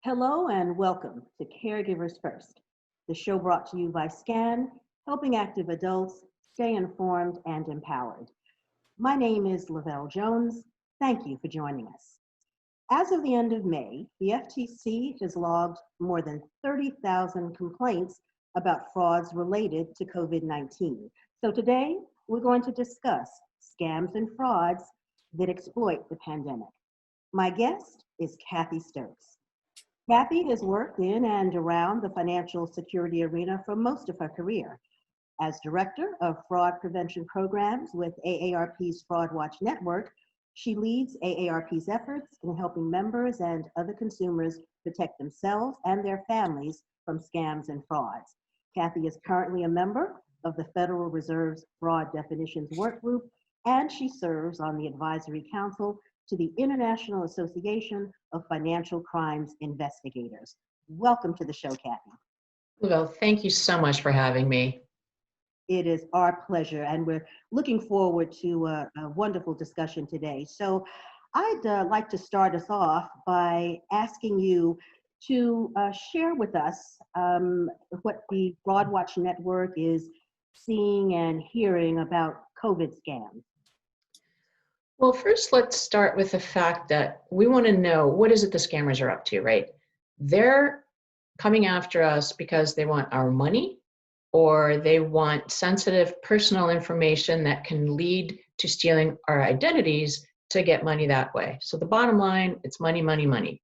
Hello and welcome to Caregivers First, the show brought to you by SCAN, helping active adults stay informed and empowered. My name is Lavelle Jones. Thank you for joining us. As of the end of May, the FTC has logged more than 30,000 complaints about frauds related to COVID-19. So today, we're going to discuss scams and frauds that exploit the pandemic. My guest is Cathy Stokes. Cathy has worked in and around the financial security arena for most of her career. As Director of Fraud Prevention Programs with AARP's Fraud Watch Network, she leads AARP's efforts in helping members and other consumers protect themselves and their families from scams and frauds. Cathy is currently a member of the Federal Reserve's Fraud Definitions Workgroup, and she serves on the Advisory Council to the International Association of Financial Crimes Investigators. Welcome to the show, Cathy. Well, thank you so much for having me. It is our pleasure, and we're looking forward to a wonderful discussion today. So I'd like to start us off by asking you to share with us what the Fraud Watch Network is seeing and hearing about COVID scams. Well, first, let's start with the fact that we want to know what is it the scammers are up to, right? They're coming after us because they want our money, or they want sensitive personal information that can lead to stealing our identities to get money that way. So the bottom line, it's money, money, money.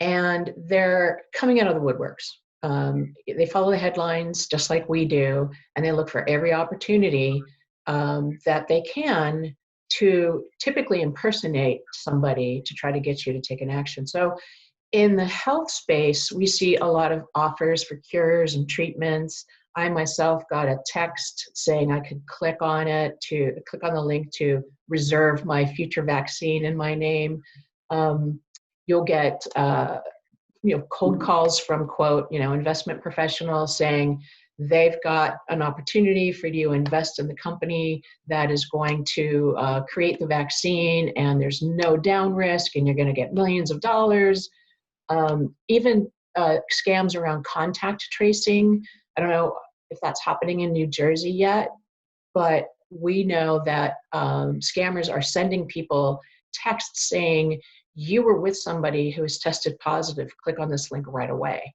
And they're coming out of the woodworks. They follow the headlines just like we do, and they look for every opportunity that they can to typically impersonate somebody to try to get you to take an action. So in the health space, we see a lot of offers for cures and treatments. I myself got a text saying I could click on the link to reserve my future vaccine in my name. You'll get cold calls from, quote, investment professionals saying they've got an opportunity for you to invest in the company that is going to create the vaccine, and there's no down risk, and you're going to get millions of dollars. Even scams around contact tracing. I don't know if that's happening in New Jersey yet, but we know that scammers are sending people texts saying, you were with somebody who was tested positive, click on this link right away.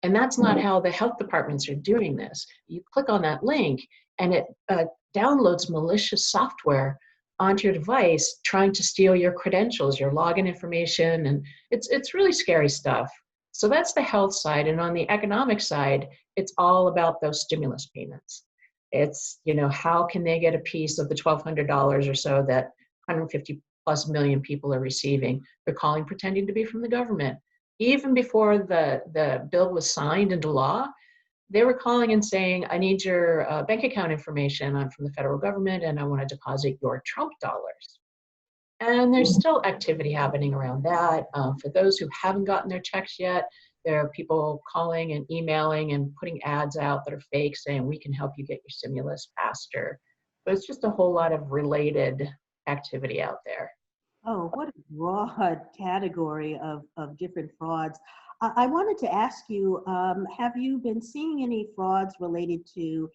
And that's not how the health departments are doing this. You click on that link and it downloads malicious software onto your device trying to steal your credentials, your login information, and it's really scary stuff. So that's the health side. And on the economic side, it's all about those stimulus payments. It's, how can they get a piece of the $1,200 or so that 150 plus million people are receiving? They're calling, pretending to be from the government. Even before the bill was signed into law, they were calling and saying, I need your bank account information. I'm from the federal government and I want to deposit your Trump dollars. And there's still activity happening around that. For those who haven't gotten their checks yet, there are people calling and emailing and putting ads out that are fake saying, we can help you get your stimulus faster. But it's just a whole lot of related activity out there. Oh, what a broad category of different frauds. I wanted to ask you, have you been seeing any frauds related to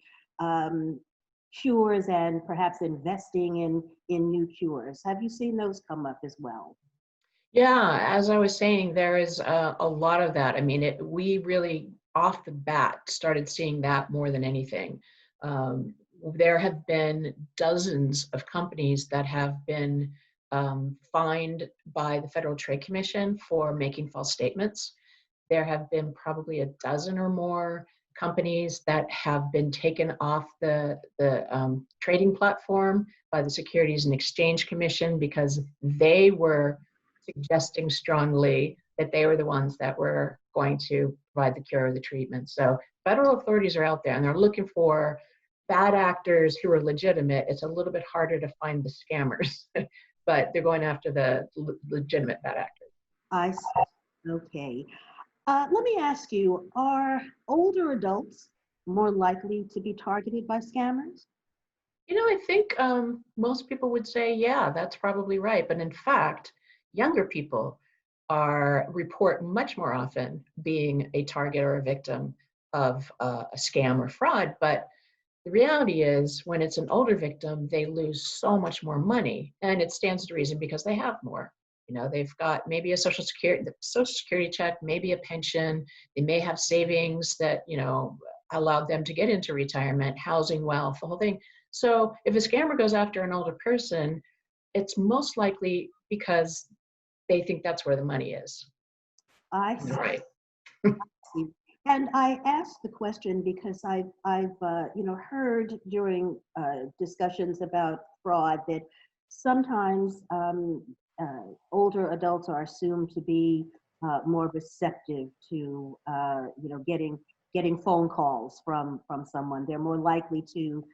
cures and perhaps investing in new cures? Have you seen those come up as well? Yeah, as I was saying, there is a lot of that. I mean, we really, off the bat, started seeing that more than anything. There have been dozens of companies that have been fined by the Federal Trade Commission for making false statements. There have been probably a dozen or more companies that have been taken off the trading platform by the Securities and Exchange Commission because they were suggesting strongly that they were the ones that were going to provide the cure or the treatment. So federal authorities are out there and they're looking for bad actors who are legitimate. It's a little bit harder to find the scammers, but they're going after the legitimate bad actors. I see. Okay. Let me ask you, are older adults more likely to be targeted by scammers? I think most people would say, yeah, that's probably right. But in fact, younger people report much more often being a target or a victim of a scam or fraud. But the reality is, when it's an older victim, they lose so much more money, and it stands to reason because they have more. You know, they've got maybe a social security check, maybe a pension. They may have savings that, you know, allowed them to get into retirement, housing, wealth, the whole thing. So if a scammer goes after an older person, it's most likely because they think that's where the money is. I Right. see. And I asked the question because I've heard during discussions about fraud that sometimes older adults are assumed to be more receptive to getting phone calls from someone. They're more likely to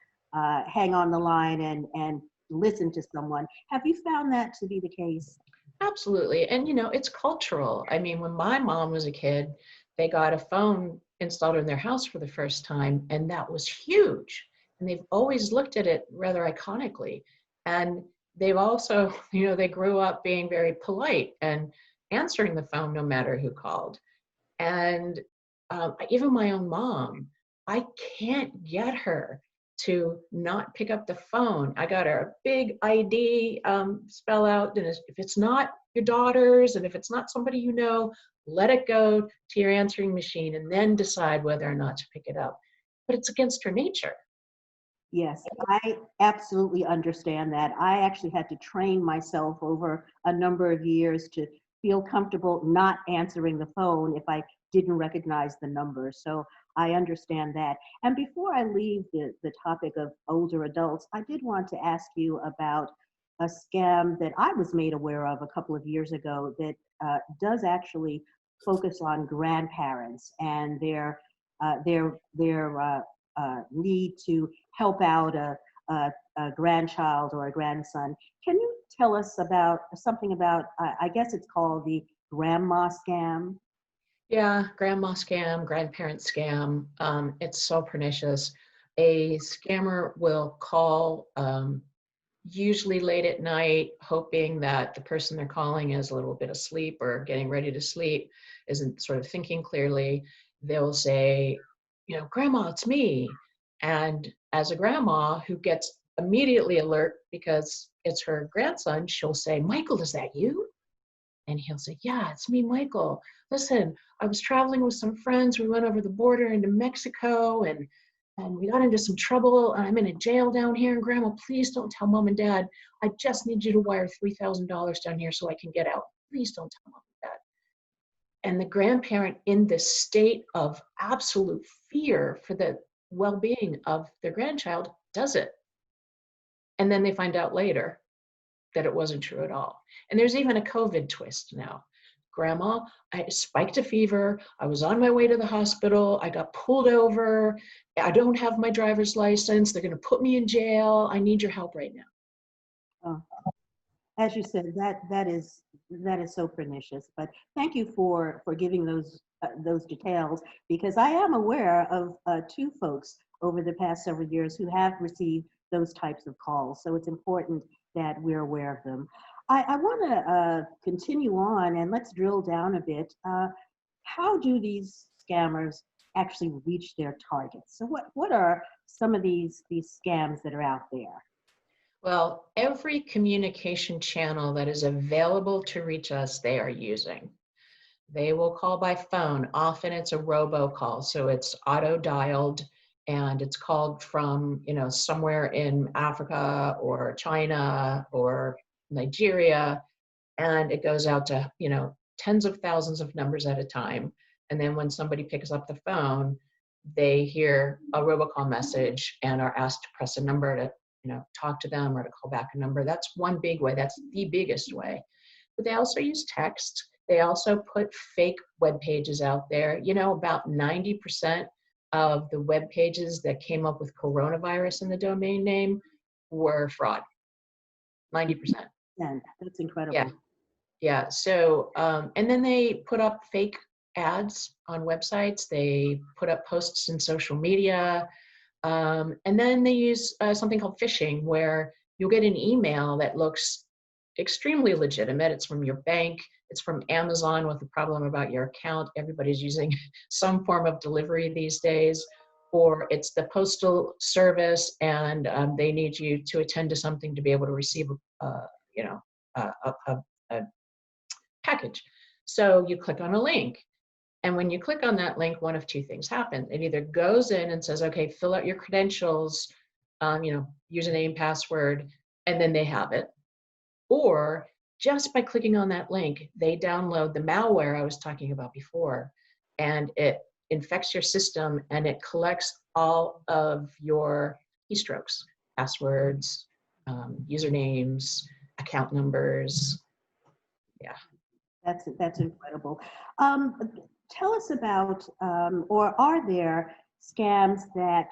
hang on the line and listen to someone. Have you found that to be the case? Absolutely. And, you know, it's cultural. I mean, when my mom was a kid, they got a phone installed in their house for the first time, and that was huge. And they've always looked at it rather iconically. And they've also, you know, they grew up being very polite and answering the phone no matter who called. And even my own mom, I can't get her to not pick up the phone. I got her a big ID spell out, and if it's not your daughter's and if it's not somebody you know, let it go to your answering machine and then decide whether or not to pick it up. But it's against her nature. Yes, I absolutely understand that. I actually had to train myself over a number of years to feel comfortable not answering the phone if I didn't recognize the number. So I understand that. And before I leave the topic of older adults, I did want to ask you about a scam that I was made aware of a couple of years ago that does actually focus on grandparents and their need to help out a grandchild or a grandson. Can you tell us about something about, I guess it's called the grandma scam? Yeah, grandma scam, grandparent scam. It's so pernicious. A scammer will call usually late at night, hoping that the person they're calling is a little bit asleep or getting ready to sleep, isn't sort of thinking clearly. They'll say, you know, Grandma, it's me. And as a grandma who gets immediately alert because it's her grandson, she'll say, Michael, is that you? And he'll say, yeah, it's me, Michael. Listen, I was traveling with some friends. We went over the border into Mexico and we got into some trouble. I'm in a jail down here. And Grandma, please don't tell Mom and Dad. I just need you to wire $3,000 down here so I can get out. Please don't tell Mom and Dad. And the grandparent, in this state of absolute fear for the well-being of their grandchild, does it. And then they find out later that it wasn't true at all. And there's even a COVID twist now. Grandma, I spiked a fever. I was on my way to the hospital. I got pulled over. I don't have my driver's license. They're going to put me in jail. I need your help right now. Oh, as you said, that is so pernicious. But thank you for giving those details, because I am aware of two folks over the past several years who have received those types of calls. So it's important that we're aware of them. I want to continue on and let's drill down a bit. How do these scammers actually reach their targets? So what are some of these scams that are out there? Well, every communication channel that is available to reach us, they are using. They will call by phone. Often it's a robocall, so it's auto-dialed and it's called from, you know, somewhere in Africa or China or Nigeria, and it goes out to, you know, tens of thousands of numbers at a time. And then when somebody picks up the phone, they hear a robocall message and are asked to press a number to, you know, talk to them or to call back a number. That's one big way. That's the biggest way. But they also use text. They also put fake web pages out there. You know, about 90% of the web pages that came up with coronavirus in the domain name were fraud. 90%. And that's incredible. Yeah. Yeah. So, and then they put up fake ads on websites. They put up posts in social media. And then they use something called phishing, where you'll get an email that looks extremely legitimate. It's from your bank. It's from Amazon with a problem about your account. Everybody's using some form of delivery these days. Or it's the postal service and they need you to attend to something to be able to receive a package. So you click on a link. And when you click on that link, one of two things happen. It either goes in and says, okay, fill out your credentials, username, password, and then they have it. Or just by clicking on that link, they download the malware I was talking about before, and it infects your system and it collects all of your keystrokes, passwords, usernames, account numbers. Yeah. That's incredible. Tell us about, or are there scams that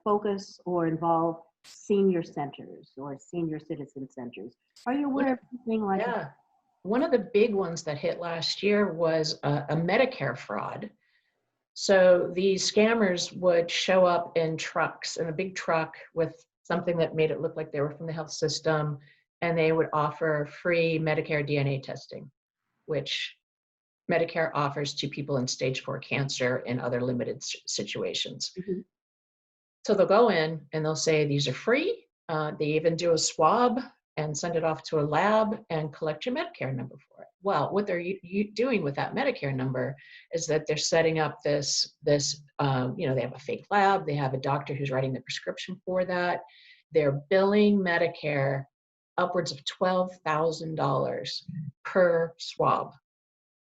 focus or involve senior centers or senior citizen centers? Are you aware of anything like that? Yeah. One of the big ones that hit last year was a Medicare fraud. So these scammers would show up in trucks, in a big truck with something that made it look like they were from the health system, and they would offer free Medicare DNA testing, which Medicare offers to people in stage 4 cancer and other limited situations. Mhm. So they'll go in and they'll say these are free. They even do a swab and send it off to a lab and collect your Medicare number for it. Well, what they're doing with that Medicare number is that they're setting up this they have a fake lab. They have a doctor who's writing the prescription for that. They're billing Medicare upwards of $12,000 per swab.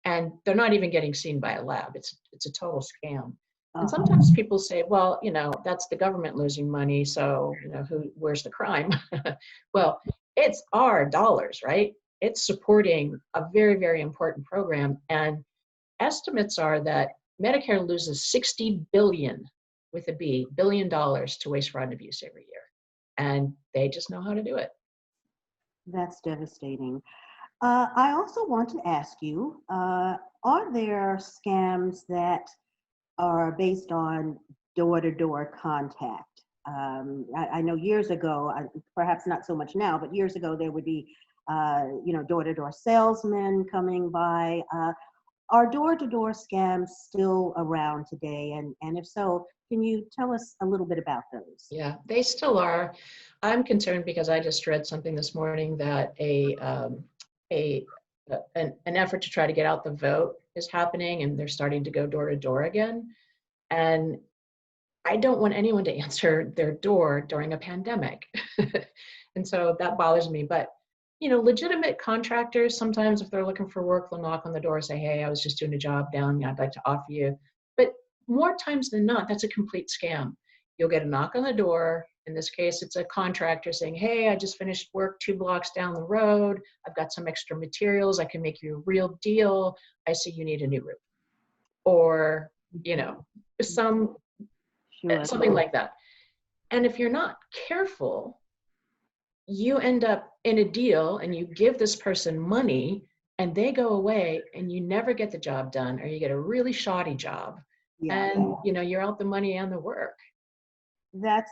And they're not even getting seen by a lab. It's a total scam. And sometimes people say, well, that's the government losing money, so where's the crime? Well, it's our dollars, right? It's supporting a very, very important program. And estimates are that Medicare loses $60 billion, with a B, $billion to waste, fraud, and abuse every year. And they just know how to do it. That's devastating. I also want to ask you, are there scams that are based on door-to-door contact? I know years ago, perhaps not so much now, but years ago there would be, door-to-door salesmen coming by. Are door-to-door scams still around today? And if so, can you tell us a little bit about those? Yeah, they still are. I'm concerned because I just read something this morning that an effort to try to get out the vote is happening, and they're starting to go door to door again. And I don't want anyone to answer their door during a pandemic. And so that bothers me. But, legitimate contractors, sometimes if they're looking for work, they'll knock on the door and say, hey, I was just doing a job down, I'd like to offer you. But more times than not, that's a complete scam. You'll get a knock on the door. In this case, it's a contractor saying, hey, I just finished work 2 blocks down the road. I've got some extra materials. I can make you a real deal. I see you need a new roof. Or, something like that. And if you're not careful, you end up in a deal and you give this person money and they go away and you never get the job done, or you get a really shoddy job. Yeah. And, you're out the money and the work. That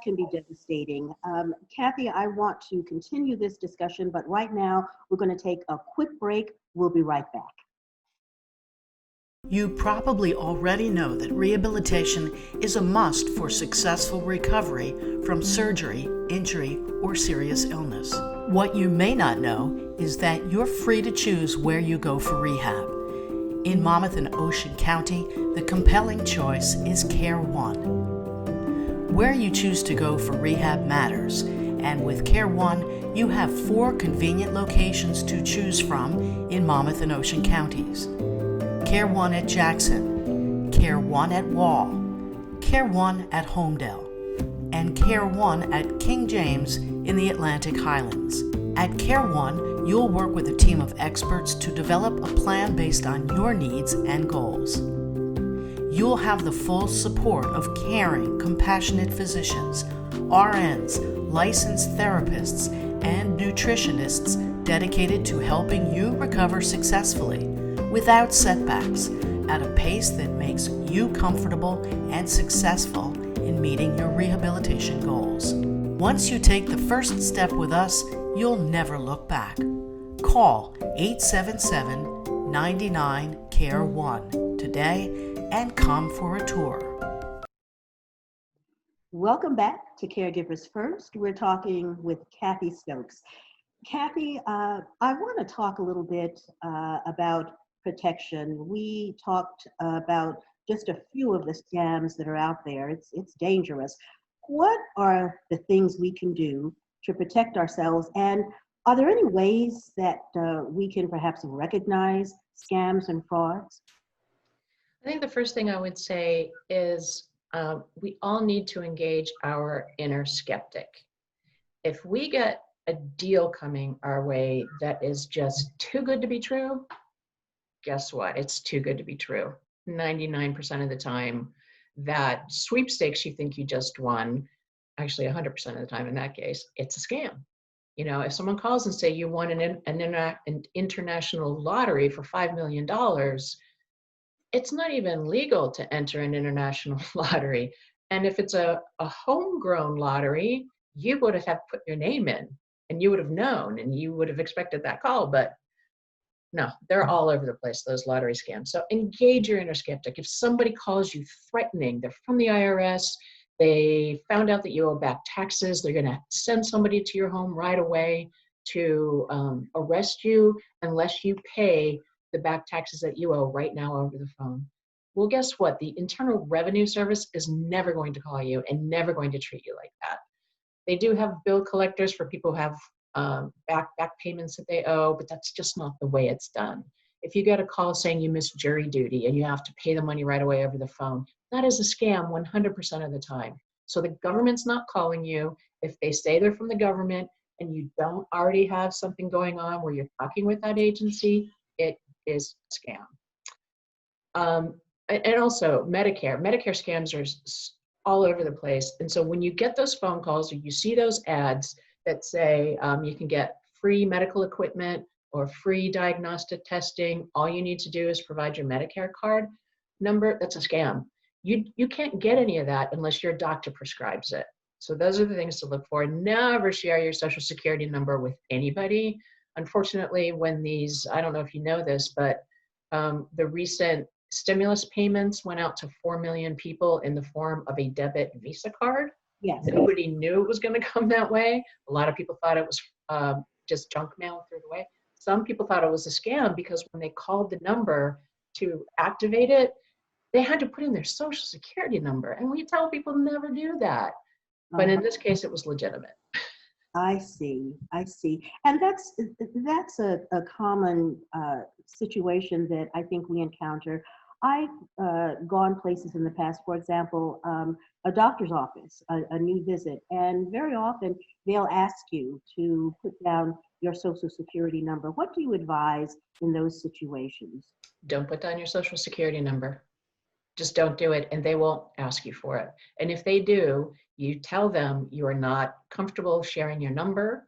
can be devastating. Cathy, I want to continue this discussion, but right now we're going to take a quick break. We'll be right back. You probably already know that rehabilitation is a must for successful recovery from surgery, injury, or serious illness. What you may not know is that you're free to choose where you go for rehab. In Monmouth and Ocean County, the compelling choice is CareOne. Where you choose to go for rehab matters, and with CareOne, you have 4 convenient locations to choose from in Monmouth and Ocean counties. CareOne at Jackson, CareOne at Wall, CareOne at Homedale, and CareOne at King James in the Atlantic Highlands. At CareOne, you'll work with a team of experts to develop a plan based on your needs and goals. You'll have the full support of caring, compassionate physicians, RNs, licensed therapists, and nutritionists dedicated to helping you recover successfully, without setbacks, at a pace that makes you comfortable and successful in meeting your rehabilitation goals. Once you take the first step with us, you'll never look back. Call 877-99-CARE1 today and come for a tour. Welcome back to Caregivers First. We're talking with Cathy Stokes. Cathy, I want to talk a little bit about protection. We talked about just a few of the scams that are out there. It's dangerous. What are the things we can do to protect ourselves? And are there any ways that we can perhaps recognize scams and frauds? I think the first thing I would say is we all need to engage our inner skeptic. If we get a deal coming our way that is just too good to be true, guess what? It's too good to be true. 99% of the time, that sweepstakes you think you just won, actually 100% of the time in that case, it's a scam. You know, if someone calls and say you won an international lottery for $5 million, it's not even legal to enter an international lottery. And if it's a homegrown lottery, you would have put your name in and you would have known and you would have expected that call. But no, they're all over the place, those lottery scams. So engage your inner skeptic. If somebody calls you threatening, they're from the IRS, they found out that you owe back taxes, they're going to send somebody to your home right away to arrest you unless you pay the back taxes that you owe right now over the phone. Well, guess what? The Internal Revenue Service is never going to call you and never going to treat you like that. They do have bill collectors for people who have back payments that they owe, but that's just not the way it's done. If you get a call saying you missed jury duty and you have to pay the money right away over the phone, that is a scam 100% of the time. So the government's not calling you. If they say they're from the government and you don't already have something going on where you're talking with that agency, it is a scam. And also Medicare scams are all over the place. And so when you get those phone calls or you see those ads that say you can get free medical equipment or free diagnostic testing, all you need to do is provide your Medicare card number, that's a scam. You can't get any of that unless your doctor prescribes it. So those are the things to look for. Never share your social security number with anybody. Unfortunately, when these, I don't know if you know this, but the recent stimulus payments went out to 4 million people in the form of a debit Visa card. Yes. Nobody knew it was going to come that way. A lot of people thought it was just junk mail through the way. Some people thought it was a scam because when they called the number to activate it, they had to put in their social security number. And we tell people never do that. But in this case, it was legitimate. I see. And that's a common situation that I think we encounter. I've gone places in the past, for example, a doctor's office, a new visit, and very often they'll ask you to put down your social security number. What do you advise in those situations? Don't put down your social security number. Just don't do it, and they won't ask you for it. And if they do, you tell them you are not comfortable sharing your number.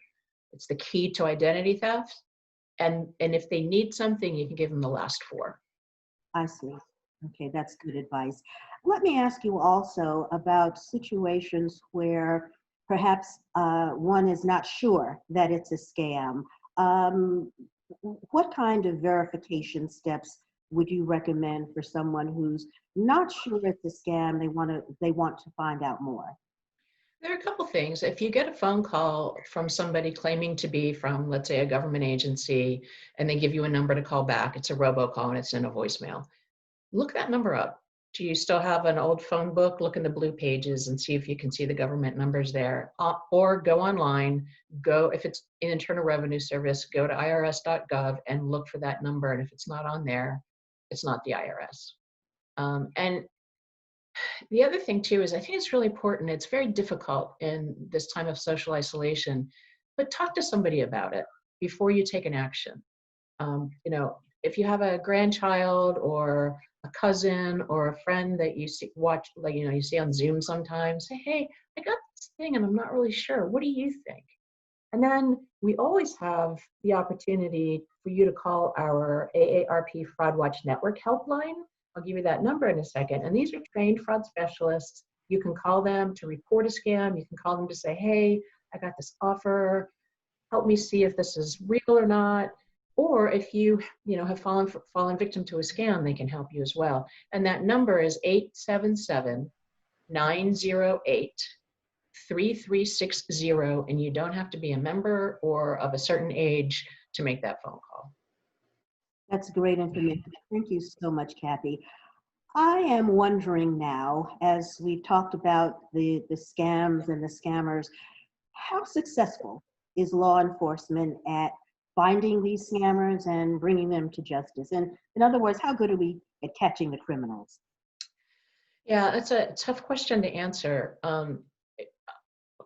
It's the key to identity theft. And if they need something, you can give them the last four. I see. Okay, that's good advice. Let me ask you also about situations where perhaps one is not sure that it's a scam. What kind of verification steps would you recommend for someone who's not sure it's a scam, they want to find out more? There are a couple things. If you get a phone call from somebody claiming to be from, let's say, a government agency, and they give you a number to call back, it's a robocall and it's in a voicemail. Look that number up. Do you still have an old phone book? Look in the blue pages and see if you can see the government numbers there. Or go online, if it's Internal Revenue Service, go to irs.gov and look for that number. And if it's not on there, it's not the IRS. And the other thing too is I think it's really important. It's very difficult in this time of social isolation, but talk to somebody about it before you take an action. If you have a grandchild or a cousin or a friend that you see, you see on Zoom sometimes, say, hey, I got this thing and I'm not really sure. What do you think? And then we always have the opportunity for you to call our AARP Fraud Watch Network helpline. I'll give you that number in a second. And these are trained fraud specialists You can call them to report a scam. You can call them to say, hey, I got this offer. Help me see if this is real or not. Or if you have fallen victim to a scam, they can help you as well. And that number is 877-908-3360. And you don't have to be a member or of a certain age to make that phone call. That's great information. Thank you so much, Kathy. I am wondering now, as we've talked about the scams and the scammers, how successful is law enforcement at finding these scammers and bringing them to justice? And in other words, how good are we at catching the criminals? Yeah, that's a tough question to answer.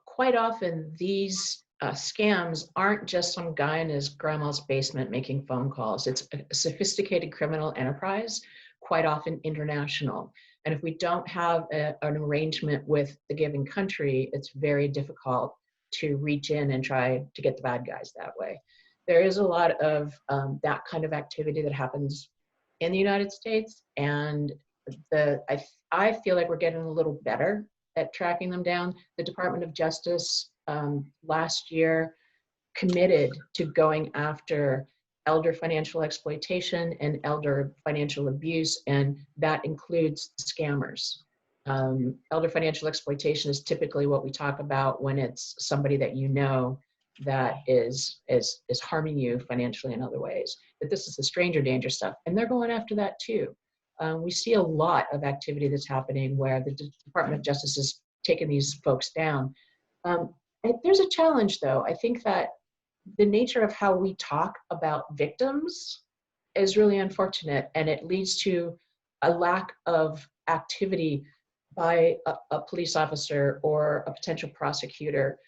Quite often, these scams aren't just some guy in his grandma's basement making phone calls. It's a sophisticated criminal enterprise, quite often international. And if we don't have an arrangement with the given country, it's very difficult to reach in and try to get the bad guys that way. There is a lot of that kind of activity that happens in the United States, and I feel like we're getting a little better at tracking them down. The Department of Justice last year committed to going after elder financial exploitation and elder financial abuse, and that includes scammers. Elder financial exploitation is typically what we talk about when it's somebody that you know that is harming you financially in other ways. But this is the stranger danger stuff, and they're going after that too. We see a lot of activity that's happening where the Department of Justice is taking these folks down. There's a challenge, though. I think that the nature of how we talk about victims is really unfortunate, and it leads to a lack of activity by a police officer or a potential prosecutor,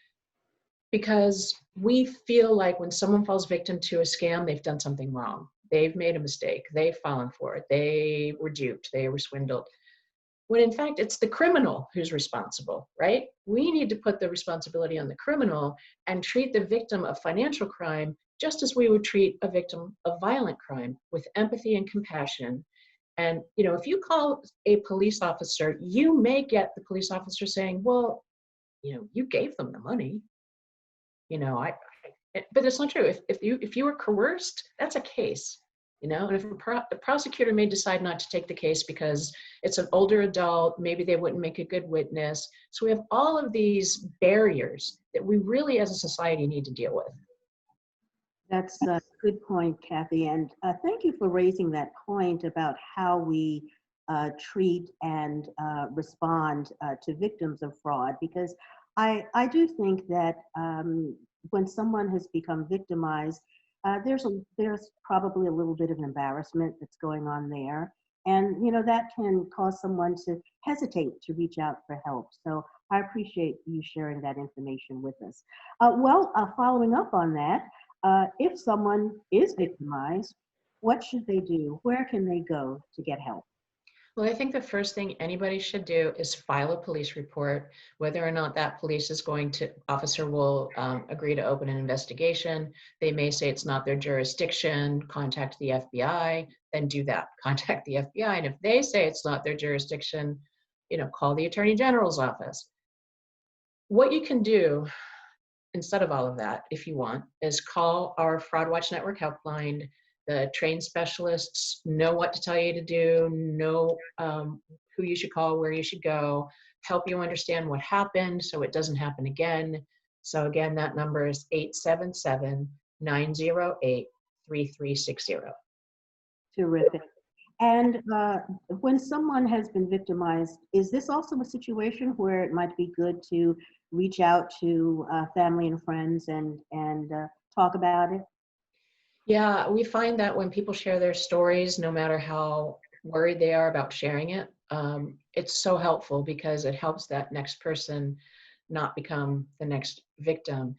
because we feel like when someone falls victim to a scam, they've done something wrong. They've made a mistake. They've fallen for it. They were duped. They were swindled. When in fact, it's the criminal who's responsible, right? We need to put the responsibility on the criminal and treat the victim of financial crime just as we would treat a victim of violent crime, with empathy and compassion. And if you call a police officer, you may get the police officer saying, well, you gave them the money. But it's not true. If you were coerced, that's a case. And if a prosecutor may decide not to take the case because it's an older adult, maybe they wouldn't make a good witness. So we have all of these barriers that we really as a society need to deal with. That's a good point, Kathy. And thank you for raising that point about how we treat and respond to victims of fraud, because I do think that when someone has become victimized, there's probably a little bit of embarrassment that's going on there. And, that can cause someone to hesitate to reach out for help. So I appreciate you sharing that information with us. Following up on that, if someone is victimized, what should they do? Where can they go to get help? Well, I think the first thing anybody should do is file a police report. Whether or not that officer will agree to open an investigation. They may say it's not their jurisdiction, contact the FBI, then do that. Contact the FBI. And if they say it's not their jurisdiction, call the Attorney General's office. What you can do instead of all of that, if you want, is call our Fraud Watch Network helpline. The trained specialists know what to tell you to do, know who you should call, where you should go, help you understand what happened so it doesn't happen again. So again, that number is 877-908-3360. Terrific. And when someone has been victimized, is this also a situation where it might be good to reach out to family and friends and talk about it? Yeah, we find that when people share their stories, no matter how worried they are about sharing it, it's so helpful because it helps that next person not become the next victim.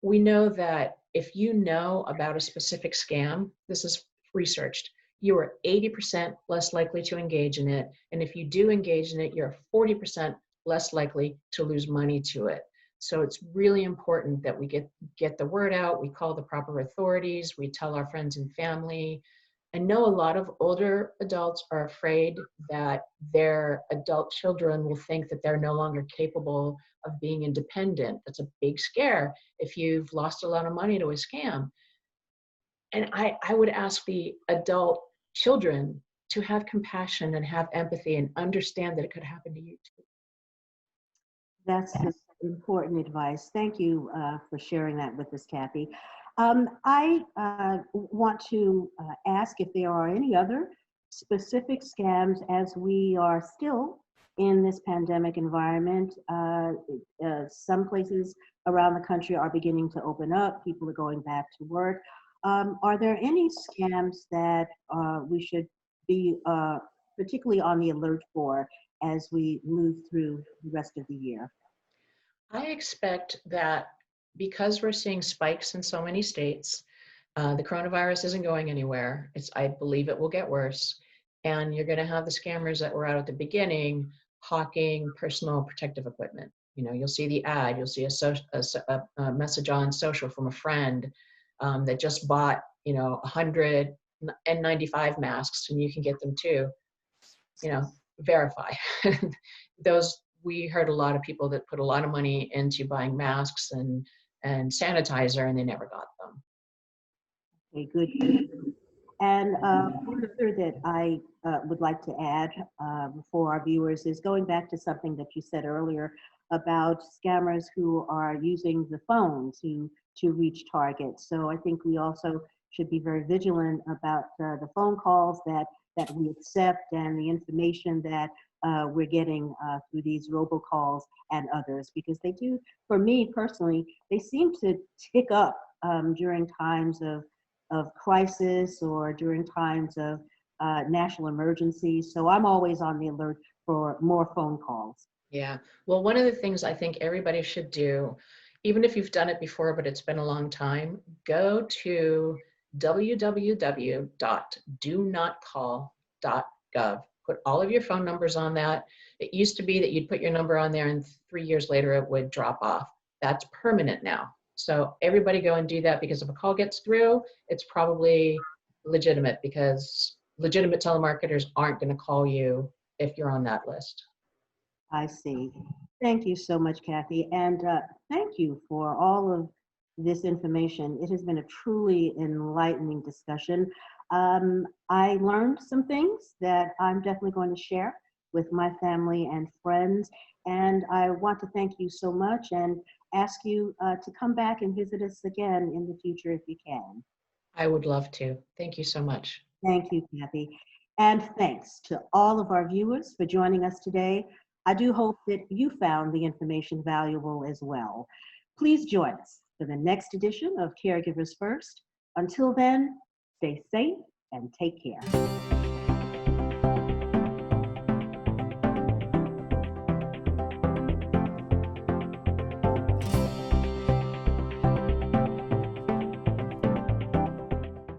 We know that if you know about a specific scam, this is researched, you are 80% less likely to engage in it. And if you do engage in it, you're 40% less likely to lose money to it. So it's really important that we get the word out. We call the proper authorities. We tell our friends and family. I know a lot of older adults are afraid that their adult children will think that they're no longer capable of being independent. That's a big scare if you've lost a lot of money to a scam. And I would ask the adult children to have compassion and have empathy and understand that it could happen to you too. That's just important advice. Thank you for sharing that with us, Kathy. I want to ask if there are any other specific scams as we are still in this pandemic environment. Some places around the country are beginning to open up. People are going back to work. Are there any scams that we should be particularly on the alert for as we move through the rest of the year? I expect that because we're seeing spikes in so many states, the coronavirus isn't going anywhere. I believe it will get worse. And you're going to have the scammers that were out at the beginning hawking personal protective equipment. You'll see the ad, you'll see a message on social from a friend that just bought, 100 N95 masks, and you can get them too. Verify. We heard a lot of people that put a lot of money into buying masks and sanitizer, and they never got them. Okay, good. And one other that I would like to add for our viewers is going back to something that you said earlier about scammers who are using the phone to reach targets. So I think we also should be very vigilant about the phone calls that we accept and the information that we're getting through these robocalls and others, because they do, for me personally, they seem to tick up during times of crisis or during times of national emergencies. So I'm always on the alert for more phone calls. Yeah. Well, one of the things I think everybody should do, even if you've done it before, but it's been a long time, go to www.donotcall.gov. Put all of your phone numbers on that. It used to be that you'd put your number on there and 3 years later it would drop off. That's permanent now. So everybody go and do that, because if a call gets through, it's probably legitimate, because legitimate telemarketers aren't going to call you if you're on that list. I see. Thank you so much, Kathy. And thank you for all of this information. It has been a truly enlightening discussion. I learned some things that I'm definitely going to share with my family and friends. And I want to thank you so much and ask you to come back and visit us again in the future if you can. I would love to. Thank you so much. Thank you, Kathy. And thanks to all of our viewers for joining us today. I do hope that you found the information valuable as well. Please join us for the next edition of Caregivers First. Until then, stay safe and take care.